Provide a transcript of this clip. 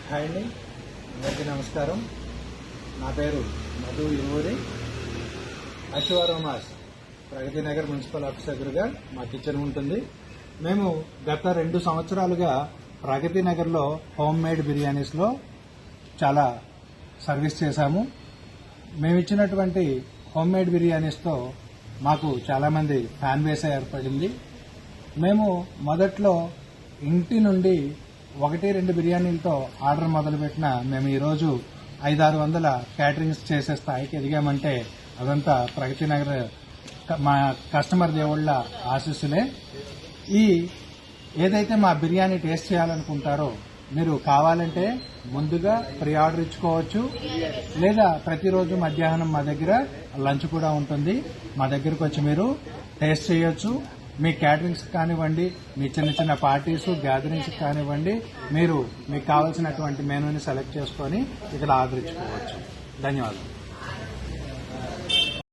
Hi అండి, అందరికీ నమస్కారం. నా పేరు మధు ఇరువురి. అశ్వారోమాస్ ప్రగతి నగర్ మున్సిపల్ ఆఫీస్ దగ్గరగా మా కిచెన్ ఉంటుంది. మేము గత 2 సంవత్సరాలుగా ప్రగతి నగర్లో హోమ్ మేడ్ బిర్యానీస్లో చాలా సర్వీస్ చేశాము. మేము ఇచ్చినటువంటి హోమ్ మేడ్ బిర్యానీస్తో మాకు చాలామంది ఫ్యాన్ బేస్ ఏర్పడింది. మేము మొదట్లో ఇంటి నుండి 1-2 బిర్యానీలతో ఆర్డర్ మొదలుపెట్టిన మేము ఈరోజు 500-600 క్యాటరింగ్స్ చేసే స్థాయికి ఎదిగామంటే అదంతా ప్రగతి నగర్ మా కస్టమర్ దేవుళ్ల ఆశీస్సులే. ఏదైతే మా బిర్యానీ టేస్ట్ చేయాలనుకుంటారో మీరు కావాలంటే ముందుగా ప్రీ ఆర్డర్ ఇచ్చుకోవచ్చు, లేదా ప్రతిరోజు మధ్యాహ్నం మా దగ్గర లంచ్ కూడా ఉంటుంది. మా దగ్గరకు వచ్చి మీరు టేస్ట్ చేయొచ్చు. మీ క్యాటరింగ్స్ కానివ్వండి, మీ చిన్న చిన్న పార్టీస్ గ్యాదరింగ్స్ కానివ్వండి, మీరు మీకు కావాల్సినటువంటి మెనూని సెలెక్ట్ చేసుకొని ఇక్కడ ఆర్డర్ ఇచ్చుకోవచ్చు. ధన్యవాదాలు.